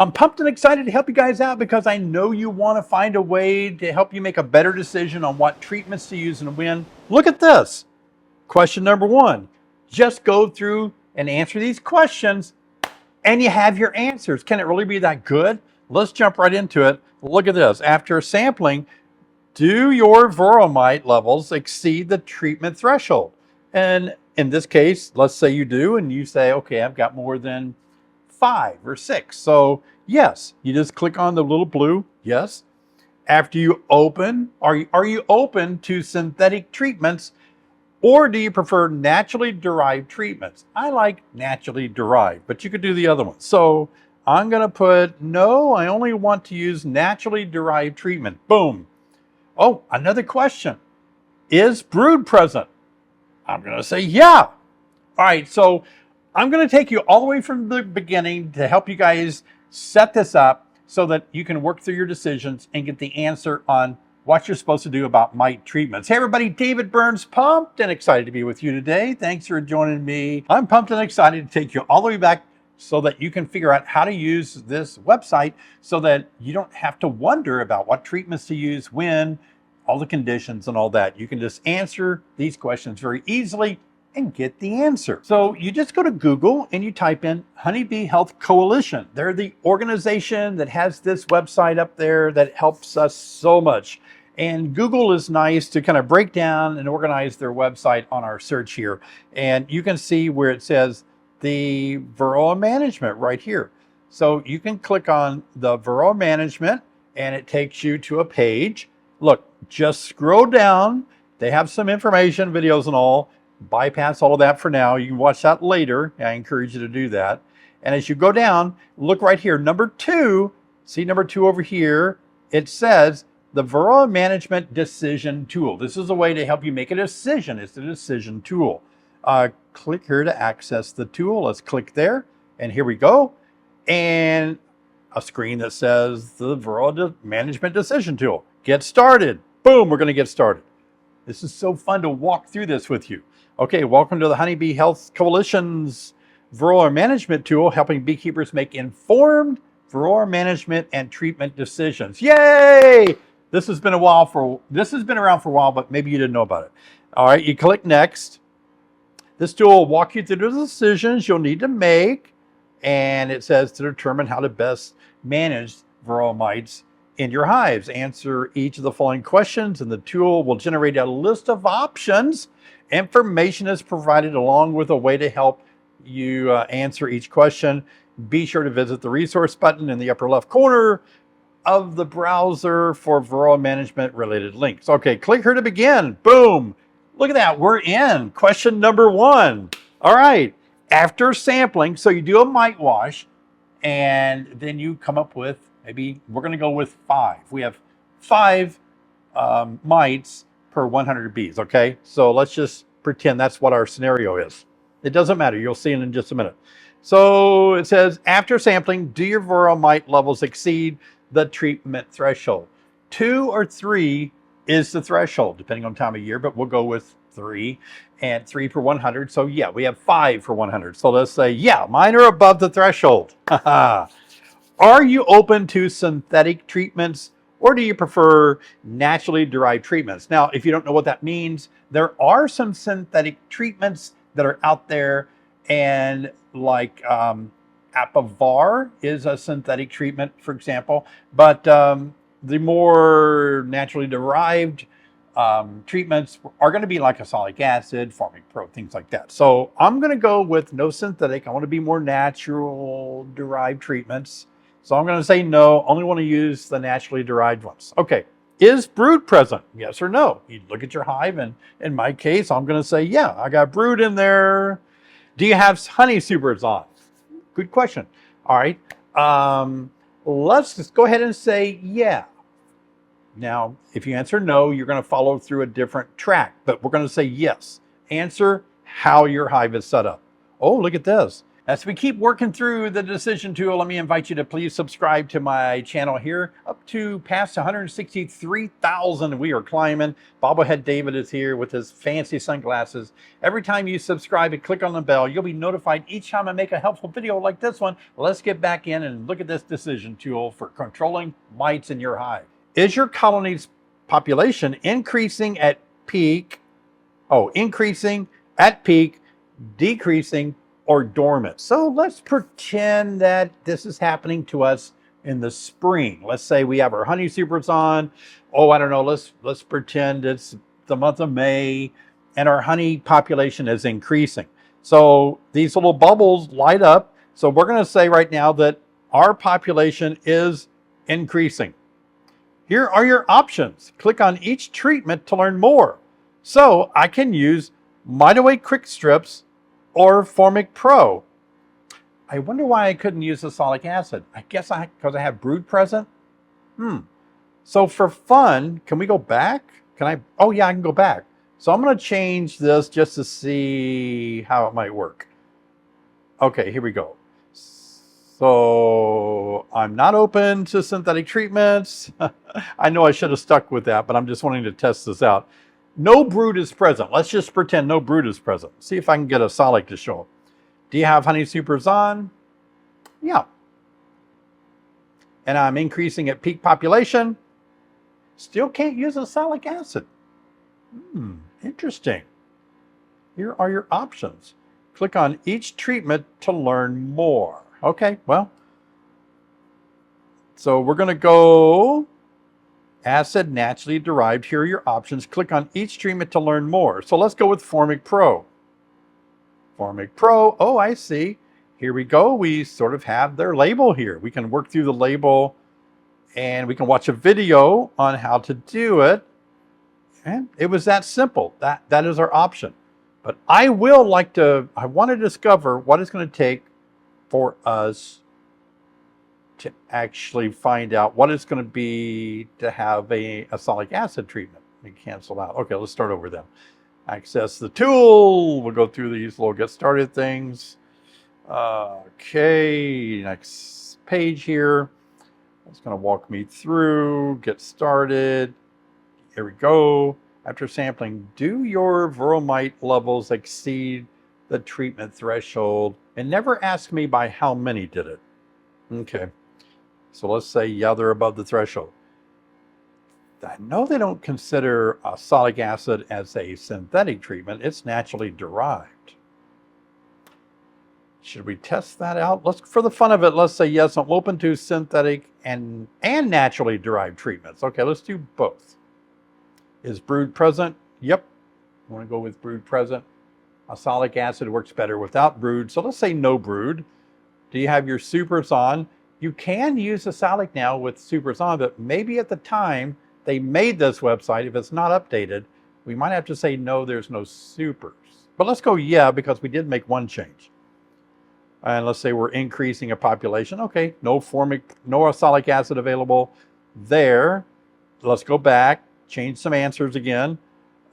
I'm pumped and excited to help you guys out because I know you want to find a way to help you make a better decision on what treatments to use and when. Look at this. Question number 1. Just go through and answer these questions and you have your answers. Can it really be that good? Let's jump right into it. Look at this. After sampling, do your varroa levels exceed the treatment threshold? And in this case, let's say you do, and you say, okay, I've got more than 5 or 6. So yes, you just click on the little blue, yes. After you open, are you open to synthetic treatments, or do you prefer naturally derived treatments? I like naturally derived, but you could do the other one. So I'm gonna put, no, I only want to use naturally derived treatment. Boom. Oh, another question. Is brood present? I'm gonna say yeah. All right, so I'm going to take you all the way from the beginning to help you guys set this up so that you can work through your decisions and get the answer on what you're supposed to do about mite treatments. Hey everybody, David Burns, pumped and excited to be with you today. Thanks for joining me. I'm pumped and excited to take you all the way back so that you can figure out how to use this website so that you don't have to wonder about what treatments to use, when, all the conditions and all that. You can just answer these questions very easily and get the answer. So you just go to Google and you type in Honeybee Health Coalition. They're the organization that has this website up there that helps us so much. And Google is nice to kind of break down and organize their website on our search here. And you can see where it says the varroa management right here. So you can click on the varroa management and it takes you to a page. Look, just scroll down. They have some information, videos and all. Bypass all of that for now. You can watch that later. I encourage you to do that. And as you go down, look right here. Number 2, see number 2 over here. It says the varroa management decision tool. This is a way to help you make a decision. It's a decision tool. Click here to access the tool. Let's click there. And here we go. And a screen that says the varroa management decision tool. Get started. Boom, we're going to get started. This is so fun to walk through this with you. Okay, welcome to the Honeybee Health Coalition's varroa management tool, helping beekeepers make informed varroa management and treatment decisions. Yay! This has been around for a while, but maybe you didn't know about it. All right, you click next. This tool will walk you through the decisions you'll need to make, and it says to determine how to best manage varroa mites in your hives. Answer each of the following questions, and the tool will generate a list of options. Information is provided along with a way to help you answer each question. Be sure to visit the resource button in the upper left corner of the browser for varroa management related links. Okay, click here to begin. Boom. Look at that. We're in question number 1. All right. After sampling, so you do a mite wash and then you come up with, maybe we're going to go with 5. We have 5 mites per 100 bees, okay? So let's just pretend that's what our scenario is. It doesn't matter. You'll see it in just a minute. So it says, after sampling, do your varroa mite levels exceed the treatment threshold? 2 or 3 is the threshold, depending on time of year, but we'll go with 3, and 3 per 100. So yeah, we have 5 for 100. So let's say, yeah, mine are above the threshold. Are you open to synthetic treatments, or do you prefer naturally derived treatments? Now, if you don't know what that means, there are some synthetic treatments that are out there, and like Apiary is a synthetic treatment, for example, but the more naturally derived treatments are going to be like Oxalic acid, Formic Pro, things like that. So I'm going to go with no synthetic. I want to be more natural derived treatments. So I'm going to say no, only want to use the naturally derived ones. Okay, is brood present? Yes or no? You look at your hive, and in my case, I'm going to say, yeah, I got brood in there. Do you have honey supers on? Good question. All right, let's just go ahead and say yeah. Now, if you answer no, you're going to follow through a different track, but we're going to say yes. Answer how your hive is set up. Oh, look at this. As we keep working through the decision tool, let me invite you to please subscribe to my channel here. Up to past 163,000. We are climbing. Bobblehead David is here with his fancy sunglasses. Every time you subscribe and click on the bell, you'll be notified each time I make a helpful video like this one. Let's get back in and look at this decision tool for controlling mites in your hive. Is your colony's population increasing at peak? Oh, increasing at peak, decreasing, or dormant. So let's pretend that this is happening to us in the spring. Let's say we have our honey supers on. Oh, I don't know. Let's pretend it's the month of May and our honey population is increasing. So these little bubbles light up. So we're going to say right now that our population is increasing. Here are your options. Click on each treatment to learn more. So I can use Mite Quick Strips or Formic Pro. I wonder why I couldn't use oxalic acid. I guess because I have brood present. So for fun, can we go back? Oh yeah, I can go back. So I'm going to change this just to see how it might work. Okay, here we go. So I'm not open to synthetic treatments. I know I should have stuck with that, but I'm just wanting to test this out. No brood is present. Let's just pretend no brood is present. See if I can get Oxalic to show up. Do you have honey supers on? Yeah. And I'm increasing at peak population. Still can't use oxalic acid. Interesting. Here are your options. Click on each treatment to learn more. Okay, well. So we're going to go acid naturally derived. Here are your options. Click on each treatment to learn more. So let's go with Formic Pro. Formic Pro. Oh, I see. Here we go. We sort of have their label here. We can work through the label and we can watch a video on how to do it. And it was that simple. That is our option. But I want to discover what it's going to take for us to actually find out what it's going to be to have a oxalic acid treatment. Let me cancel out. Okay, let's start over then. Access the tool. We'll go through these little get started things. Okay, next page here. It's going to walk me through, get started. Here we go. After sampling, do your varroa levels exceed the treatment threshold? And never ask me by how many did it. Okay, so let's say, yeah, they're above the threshold. I know they don't consider oxalic acid as a synthetic treatment. It's naturally derived. Should we test that out? For the fun of it, let's say yes, I'm open to synthetic and naturally derived treatments. Okay, let's do both. Is brood present? Yep. I want to go with brood present. Oxalic acid works better without brood. So let's say no brood. Do you have your supers on? You can use oxalic now with supers on, but maybe at the time they made this website, if it's not updated, we might have to say no, there's no supers. But let's go yeah, because we did make one change. And let's say we're increasing a population. Okay, no oxalic acid available there. Let's go back, change some answers again.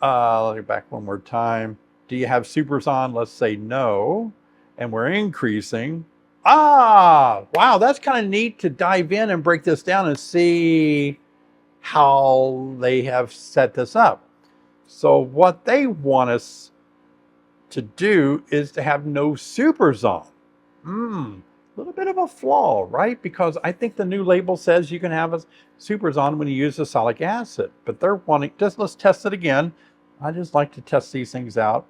Let me back one more time. Do you have supers on? Let's say no. And we're increasing. Wow, that's kind of neat to dive in and break this down and see how they have set this up. So what they want us to do is to have no supers on. A little bit of a flaw, right? Because I think the new label says you can have supers on when you use oxalic acid, but they're wanting, let's test it again. I just like to test these things out.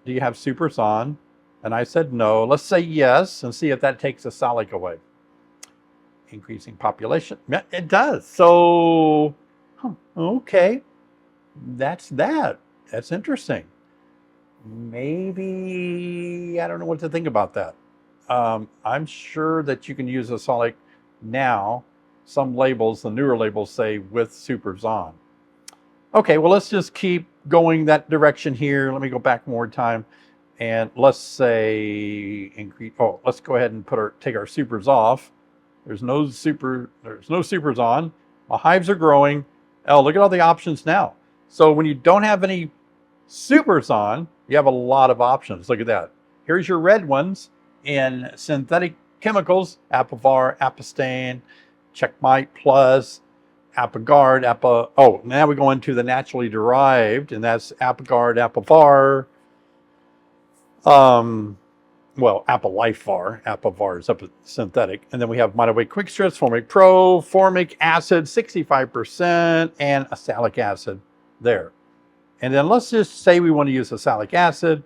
Do you have supers on? And I said no. Let's say yes and see if that takes oxalic away. Increasing population. It does. So, okay. That's that. That's interesting. Maybe, I don't know what to think about that. I'm sure that you can use oxalic now. Some labels, the newer labels say with supers on. Okay, well, let's just keep going that direction here. Let me go back one more time. And let's say increase. Oh, let's go ahead and take our supers off. There's no supers on. My hives are growing. Oh, look at all the options now. So when you don't have any supers on, you have a lot of options. Look at that. Here's your red ones in synthetic chemicals, Apivar, Apistane, Check Mite Plus, Apigard, oh, now we go into the naturally derived, and that's Apigard, Apivar, well, Apilifer, Apivar is up synthetic. And then we have Mite Quick Strips, Formic Pro, Formic Acid, 65%, and Oxalic Acid there. And then let's just say we want to use Oxalic Acid.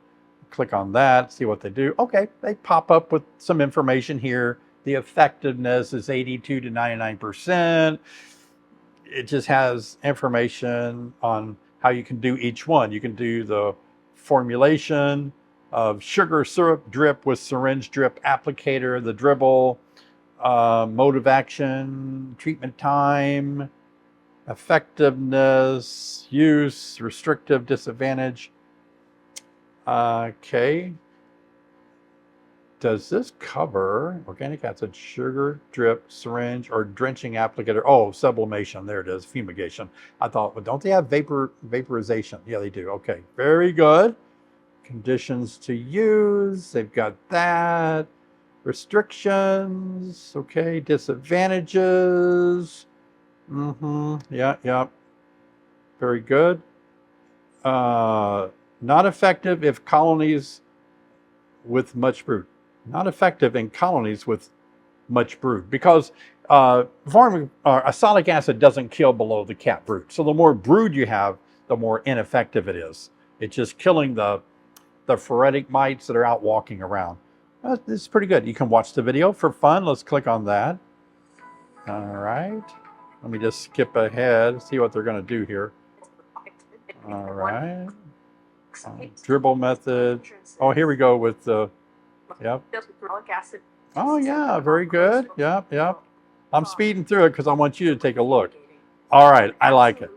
Click on that, see what they do. Okay, they pop up with some information here. The effectiveness is 82 to 99%. It just has information on how you can do each one. You can do the formulation of sugar syrup drip with syringe drip applicator, the dribble, mode of action, treatment time, effectiveness, use, restrictive, disadvantage. Okay. Does this cover organic acid, sugar, drip, syringe, or drenching applicator? Oh, sublimation. There it is. Fumigation. I thought, well, don't they have vaporization? Yeah, they do. Okay. Very good. Conditions to use. They've got that. Restrictions. Okay. Disadvantages. Yeah. Very good. Not effective if colonies with much brood. Not effective in colonies with much brood, because oxalic acid doesn't kill below the cap brood. So the more brood you have, the more ineffective it is. It's just killing the phoretic mites that are out walking around. This is pretty good. You can watch the video for fun. Let's click on that. All right. Let me just skip ahead, see what they're going to do here. All right. Dribble method. Oh, here we go with the, yep. Oh, yeah, very good. Yep. I'm speeding through it because I want you to take a look. All right, I like it.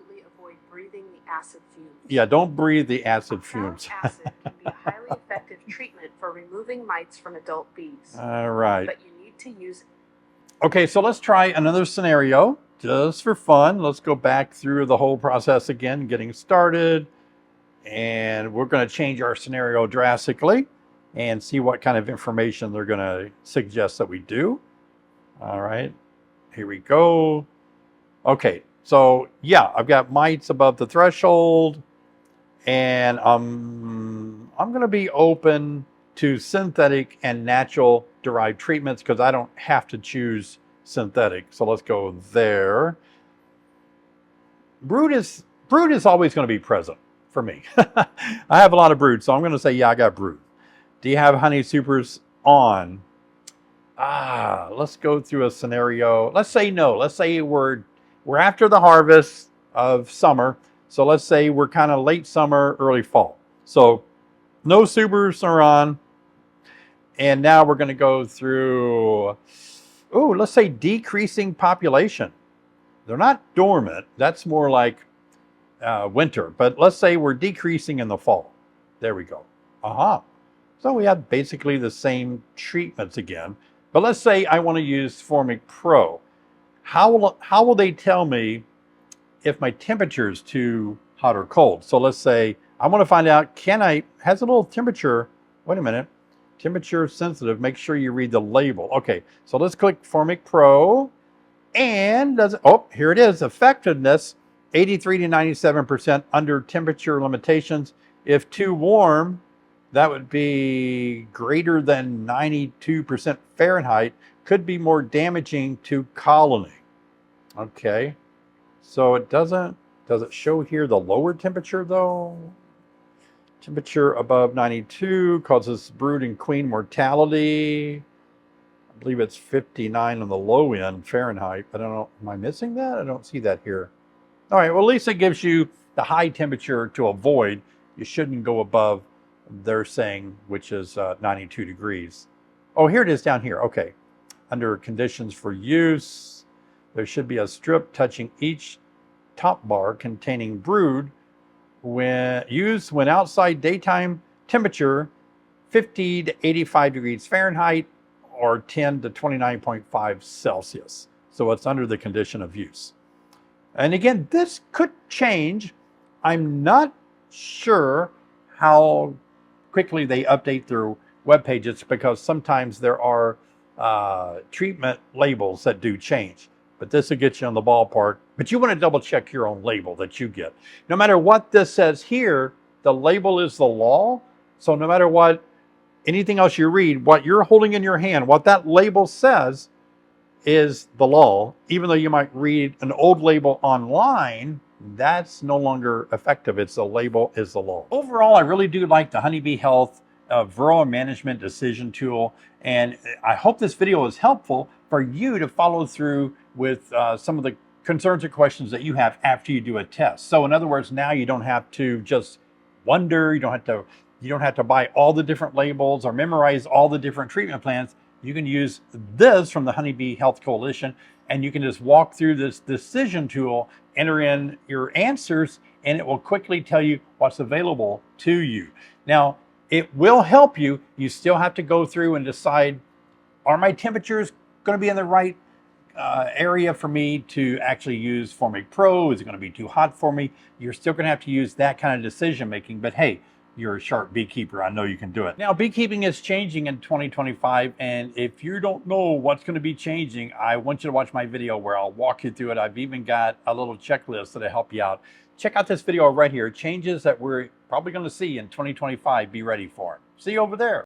Yeah, don't breathe the acid fumes. Acid can be a highly effective treatment for removing mites from adult bees. All right. But you need to use. Okay, so let's try another scenario just for fun. Let's go back through the whole process again, getting started. And we're going to change our scenario drastically and see what kind of information they're going to suggest that we do. All right, here we go. Okay, so yeah, I've got mites above the threshold, and I'm going to be open to synthetic and natural derived treatments because I don't have to choose synthetic. So let's go there. Brood is always going to be present for me. I have a lot of brood, so I'm going to say, yeah, I got brood. Do you have honey supers on? Let's go through a scenario. Let's say no. Let's say we're after the harvest of summer. So let's say we're kind of late summer, early fall. So no supers are on. And now we're going to go through, let's say decreasing population. They're not dormant. That's more like winter, but let's say we're decreasing in the fall. There we go. So we have basically the same treatments again, but let's say I want to use Formic Pro. How will they tell me if my temperature is too hot or cold? So let's say I want to find out, has a little temperature, wait a minute, temperature sensitive, make sure you read the label. Okay, so let's click Formic Pro, and here it is, effectiveness, 83 to 97% under temperature limitations. If too warm, that would be greater than 92% Fahrenheit, could be more damaging to colony. Okay, so does it show here the lower temperature though? Temperature above 92 causes brood and queen mortality. I believe it's 59 on the low end Fahrenheit. I don't know, am I missing that? I don't see that here. All right, well, at least it gives you the high temperature to avoid. You shouldn't go above, they're saying, which is 92 degrees. Oh, here it is down here. Okay. Under conditions for use, there should be a strip touching each top bar containing brood when used when outside daytime temperature 50 to 85 degrees Fahrenheit or 10 to 29.5 Celsius. So it's under the condition of use. And again, this could change. I'm not sure how quickly they update their web pages because sometimes there are treatment labels that do change. but this will get you on the ballpark. But you want to double check your own label that you get. No matter what this says here, the label is the law. So no matter what, anything else you read, what you're holding in your hand, what that label says is the law. Even though you might read an old label online, that's no longer effective. It's the label is the law. Overall, I really do like the Honeybee Health varroa management decision tool. And I hope this video is helpful for you to follow through with some of the concerns or questions that you have after you do a test. So in other words, now you don't have to just wonder, you don't have to buy all the different labels or memorize all the different treatment plans. You can use this from the Honeybee Health Coalition, and you can just walk through this decision tool, enter in your answers, and it will quickly tell you what's available to you. Now, it will help you. You still have to go through and decide, are my temperatures going to be in the right area for me to actually use Formic Pro? Is it going to be too hot for me? You're still going to have to use that kind of decision making, but hey, you're a sharp beekeeper. I know you can do it. Now, beekeeping is changing in 2025, and if you don't know what's going to be changing, I want you to watch my video where I'll walk you through it. I've even got a little checklist that'll help you out. Check out this video right here. Changes that we're probably going to see in 2025. Be ready for it. See you over there.